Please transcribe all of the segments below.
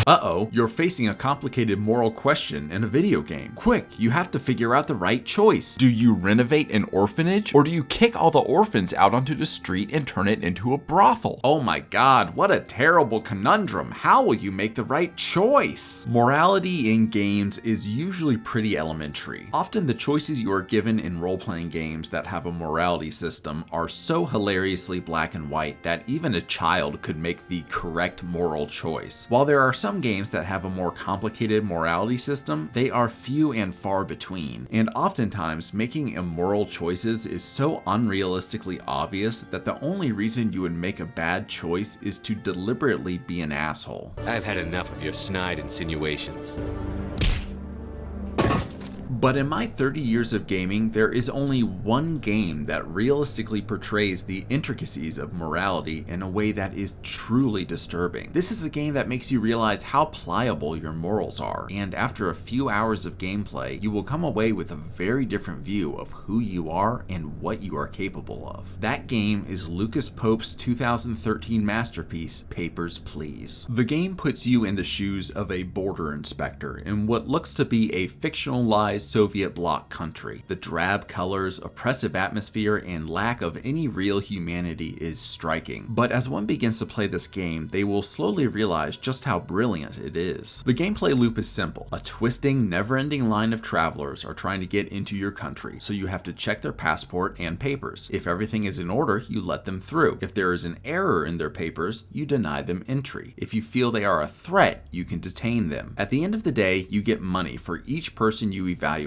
Uh-oh, you're facing a complicated moral question in a video game. Quick, you have to figure out the right choice. Do you renovate an orphanage, or do you kick all the orphans out onto the street and turn it into a brothel? Oh my god, what a terrible conundrum. How will you make the right choice? Morality in games is usually pretty elementary. Often the choices you are given in role-playing games that have a morality system are so hilariously black and white that even a child could make the correct moral choice. While there are some games that have a more complicated morality system, they are few and far between, and oftentimes making immoral choices is so unrealistically obvious that the only reason you would make a bad choice is to deliberately be an asshole. I've had enough of your snide insinuations. But in my 30 years of gaming, there is only one game that realistically portrays the intricacies of morality in a way that is truly disturbing. This is a game that makes you realize how pliable your morals are, and after a few hours of gameplay, you will come away with a very different view of who you are and what you are capable of. That game is Lucas Pope's 2013 masterpiece, Papers, Please. The game puts you in the shoes of a border inspector in what looks to be a fictionalized Soviet bloc country. The drab colors, oppressive atmosphere, and lack of any real humanity is striking. But as one begins to play this game, they will slowly realize just how brilliant it is. The gameplay loop is simple. A twisting, never-ending line of travelers are trying to get into your country, so you have to check their passport and papers. If everything is in order, you let them through. If there is an error in their papers, you deny them entry. If you feel they are a threat, you can detain them. At the end of the day, you get money for each person you evaluated,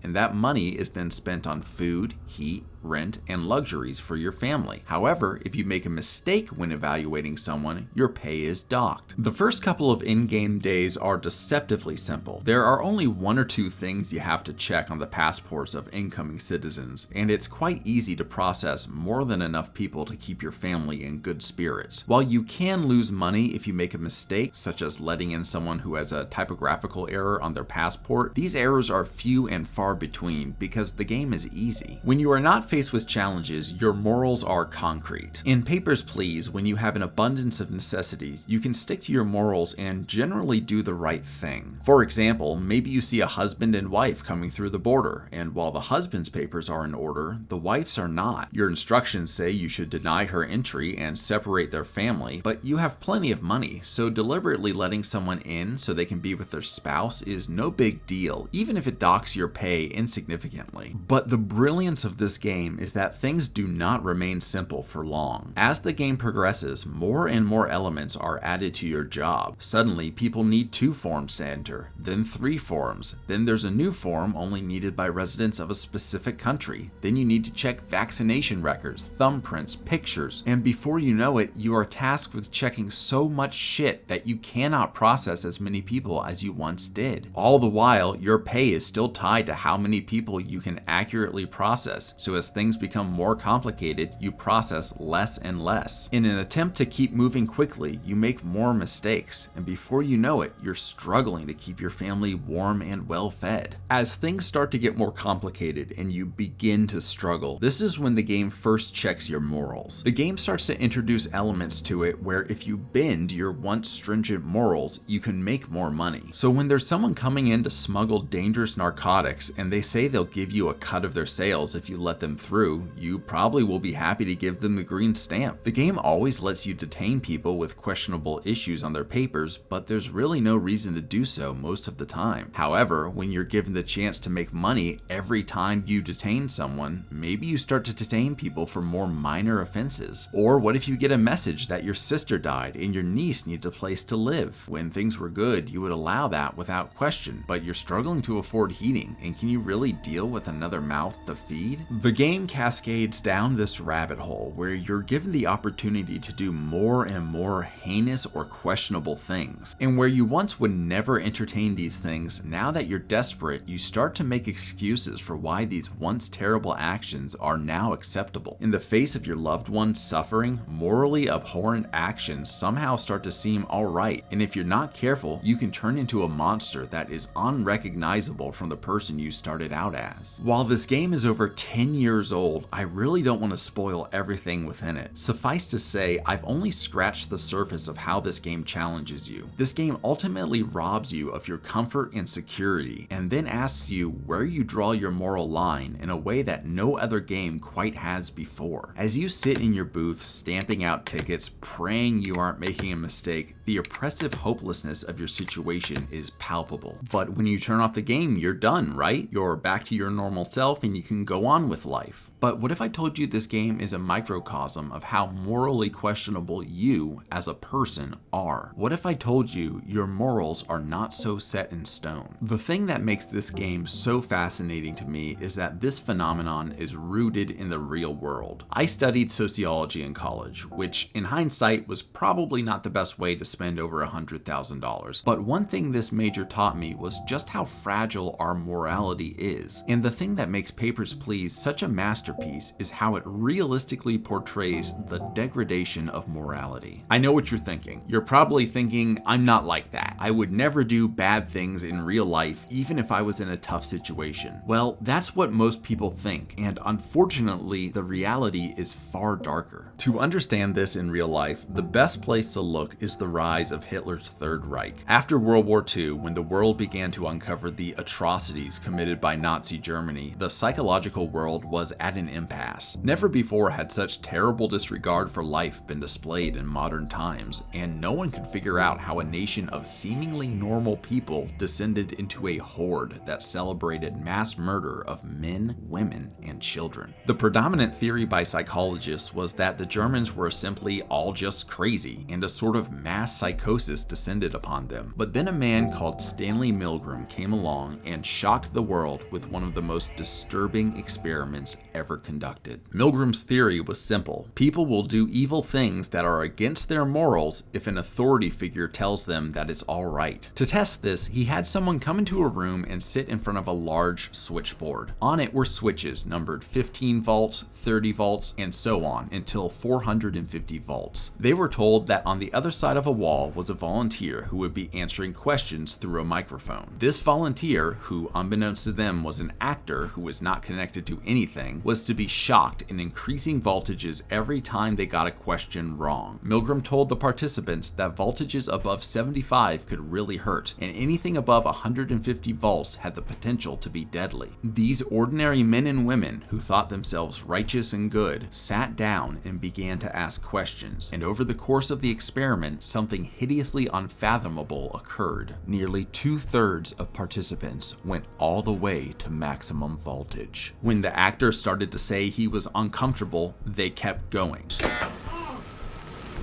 and that money is then spent on food, heat, rent, and luxuries for your family. However, if you make a mistake when evaluating someone, your pay is docked. The first couple of in-game days are deceptively simple. There are only one or two things you have to check on the passports of incoming citizens, and it's quite easy to process more than enough people to keep your family in good spirits. While you can lose money if you make a mistake, such as letting in someone who has a typographical error on their passport, these errors are few and far between because the game is easy. When you are not faced with challenges, your morals are concrete. In Papers, Please, when you have an abundance of necessities, you can stick to your morals and generally do the right thing. For example, maybe you see a husband and wife coming through the border, and while the husband's papers are in order, the wife's are not. Your instructions say you should deny her entry and separate their family, but you have plenty of money, so deliberately letting someone in so they can be with their spouse is no big deal, even if it docks your pay insignificantly. But the brilliance of this game is that things do not remain simple for long. As the game progresses, more and more elements are added to your job. Suddenly, people need 2 forms to enter, then 3 forms. Then there's a new form only needed by residents of a specific country. Then you need to check vaccination records, thumbprints, pictures, and before you know it, you are tasked with checking so much shit that you cannot process as many people as you once did. All the while, your pay is still tied to how many people you can accurately process, so as things become more complicated, you process less and less. In an attempt to keep moving quickly, you make more mistakes, and before you know it, you're struggling to keep your family warm and well fed. As things start to get more complicated and you begin to struggle, this is when the game first checks your morals. The game starts to introduce elements to it where if you bend your once stringent morals, you can make more money. So when there's someone coming in to smuggle dangerous narcotics and they say they'll give you a cut of their sales if you let them through, you probably will be happy to give them the green stamp. The game always lets you detain people with questionable issues on their papers, but there's really no reason to do so most of the time. However, when you're given the chance to make money every time you detain someone, maybe you start to detain people for more minor offenses. Or what if you get a message that your sister died and your niece needs a place to live? When things were good, you would allow that without question, but you're struggling to afford heating, and can you really deal with another mouth to feed? The game cascades down this rabbit hole where you're given the opportunity to do more and more heinous or questionable things. And where you once would never entertain these things, now that you're desperate, you start to make excuses for why these once terrible actions are now acceptable. In the face of your loved one's suffering, morally abhorrent actions somehow start to seem alright, and if you're not careful, you can turn into a monster that is unrecognizable from the person you started out as. While this game is over 10 years years old, I really don't want to spoil everything within it. Suffice to say, I've only scratched the surface of how this game challenges you. This game ultimately robs you of your comfort and security, and then asks you where you draw your moral line in a way that no other game quite has before. As you sit in your booth, stamping out tickets, praying you aren't making a mistake, the oppressive hopelessness of your situation is palpable. But when you turn off the game, you're done, right? You're back to your normal self and you can go on with life. But what if I told you this game is a microcosm of how morally questionable you as a person are? What if I told you your morals are not so set in stone? The thing that makes this game so fascinating to me is that this phenomenon is rooted in the real world. I studied sociology in college, which in hindsight was probably not the best way to spend over $100,000. But one thing this major taught me was just how fragile our morality is. And the thing that makes Papers, Please such a masterpiece is how it realistically portrays the degradation of morality. I know what you're thinking. You're probably thinking, I'm not like that. I would never do bad things in real life, even if I was in a tough situation. Well, that's what most people think, and unfortunately, the reality is far darker. To understand this in real life, the best place to look is the rise of Hitler's Third Reich. After World War II, when the world began to uncover the atrocities committed by Nazi Germany, the psychological world was at an impasse. Never before had such terrible disregard for life been displayed in modern times, and no one could figure out how a nation of seemingly normal people descended into a horde that celebrated mass murder of men, women, and children. The predominant theory by psychologists was that the Germans were simply all just crazy, and a sort of mass psychosis descended upon them. But then a man called Stanley Milgram came along and shocked the world with one of the most disturbing experiments ever conducted. Milgram's theory was simple. People will do evil things that are against their morals if an authority figure tells them that it's all right. To test this, he had someone come into a room and sit in front of a large switchboard. On it were switches numbered 15 volts, 30 volts, and so on until 450 volts. They were told that on the other side of a wall was a volunteer who would be answering questions through a microphone. This volunteer, who unbeknownst to them was an actor who was not connected to anything, was to be shocked in increasing voltages every time they got a question wrong. Milgram told the participants that voltages above 75 could really hurt, and anything above 150 volts had the potential to be deadly. These ordinary men and women who thought themselves righteous and good sat down and began to ask questions, and over the course of the experiment, something hideously unfathomable occurred. Nearly 2/3 of participants went all the way to maximum voltage. When the actor started to say he was uncomfortable, they kept going.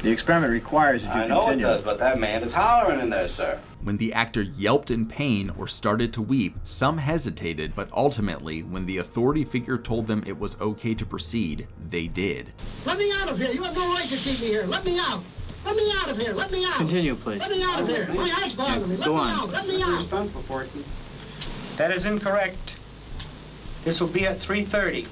The experiment requires that you continue. I know it does, but that man is hollering in there, sir. When the actor yelped in pain or started to weep, some hesitated, but ultimately, when the authority figure told them it was okay to proceed, they did. Let me out of here! You have no right to keep me here! Let me out! Let me out of here! Let me out! Continue, please. Let me out of here! My eyes bother me! Let me out! Let me out! Responsible for it. That is incorrect. This will be at 3:30.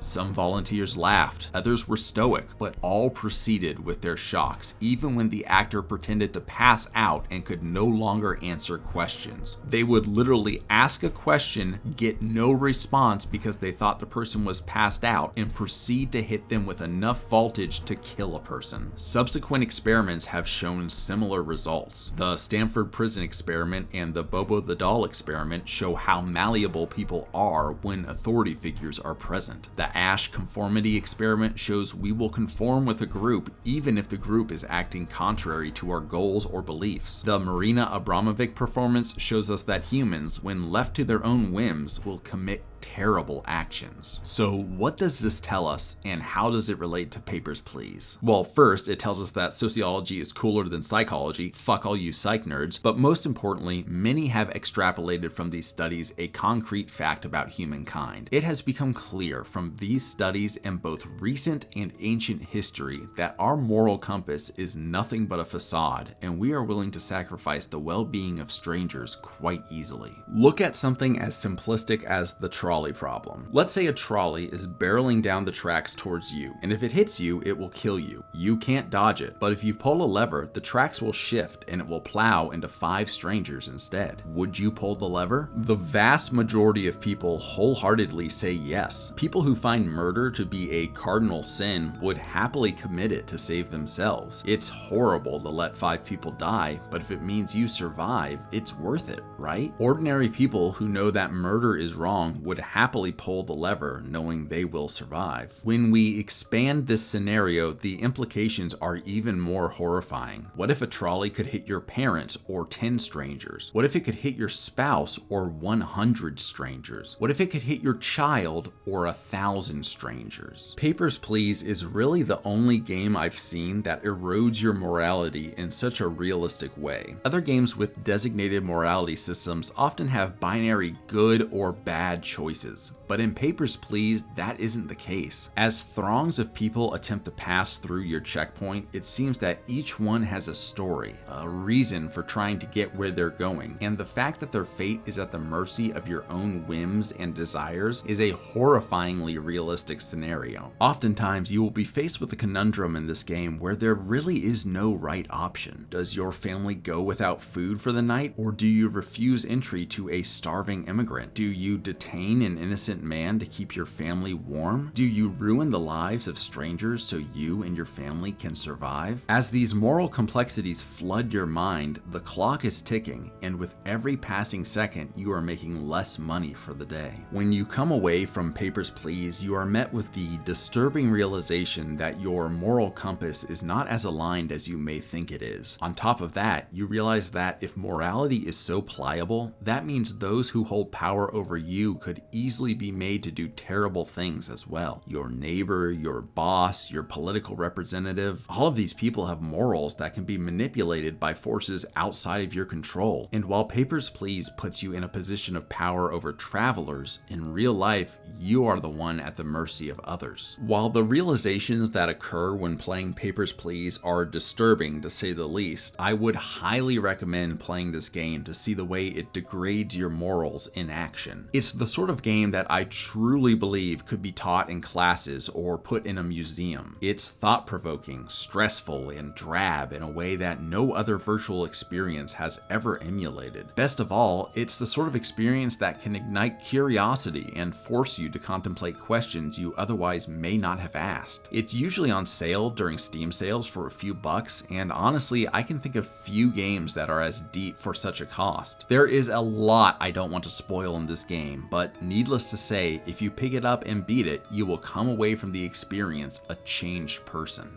Some volunteers laughed, others were stoic, but all proceeded with their shocks, even when the actor pretended to pass out and could no longer answer questions. They would literally ask a question, get no response because they thought the person was passed out, and proceed to hit them with enough voltage to kill a person. Subsequent experiments have shown similar results. The Stanford Prison Experiment and the Bobo the Doll Experiment show how malleable people are when authority figures are present. The Ash Conformity Experiment shows we will conform with a group even if the group is acting contrary to our goals or beliefs. The Marina Abramovic performance shows us that humans, when left to their own whims, will commit terrible actions. So what does this tell us, and how does it relate to Papers, Please? Well, first, it tells us that sociology is cooler than psychology. Fuck all you psych nerds. But most importantly, many have extrapolated from these studies a concrete fact about humankind. It has become clear from these studies and both recent and ancient history that our moral compass is nothing but a facade, and we are willing to sacrifice the well-being of strangers quite easily. Look at something as simplistic as the trolley trolley problem. Let's say a trolley is barreling down the tracks towards you, and if it hits you, it will kill you. You can't dodge it, but if you pull a lever, the tracks will shift and it will plow into 5 strangers instead. Would you pull the lever? The vast majority of people wholeheartedly say yes. People who find murder to be a cardinal sin would happily commit it to save themselves. It's horrible to let 5 people die, but if it means you survive, it's worth it, right? Ordinary people who know that murder is wrong would happily pull the lever knowing they will survive. When we expand this scenario, the implications are even more horrifying. What if a trolley could hit your parents or 10 strangers? What if it could hit your spouse or 100 strangers? What if it could hit your child or 1,000 strangers? Papers, Please is really the only game I've seen that erodes your morality in such a realistic way. Other games with designated morality systems often have binary good or bad choices, but in Papers, Please, that isn't the case. As throngs of people attempt to pass through your checkpoint, it seems that each one has a story, a reason for trying to get where they're going, and the fact that their fate is at the mercy of your own whims and desires is a horrifyingly realistic scenario. Oftentimes, you will be faced with a conundrum in this game where there really is no right option. Does your family go without food for the night, or do you refuse entry to a starving immigrant? Do you detain an innocent man to keep your family warm? Do you ruin the lives of strangers so you and your family can survive? As these moral complexities flood your mind, the clock is ticking, and with every passing second, you are making less money for the day. When you come away from Papers, Please, you are met with the disturbing realization that your moral compass is not as aligned as you may think it is. On top of that, you realize that if morality is so pliable, that means those who hold power over you could easily be made to do terrible things as well. Your neighbor, your boss, your political representative, all of these people have morals that can be manipulated by forces outside of your control. And while Papers, Please puts you in a position of power over travelers, in real life, you are the one at the mercy of others. While the realizations that occur when playing Papers, Please are disturbing to say the least, I would highly recommend playing this game to see the way it degrades your morals in action. It's the sort of game that I truly believe could be taught in classes or put in a museum. It's thought-provoking, stressful, and drab in a way that no other virtual experience has ever emulated. Best of all, it's the sort of experience that can ignite curiosity and force you to contemplate questions you otherwise may not have asked. It's usually on sale during Steam sales for a few bucks, and honestly, I can think of few games that are as deep for such a cost. There is a lot I don't want to spoil in this game, but needless to say, if you pick it up and beat it, you will come away from the experience a changed person.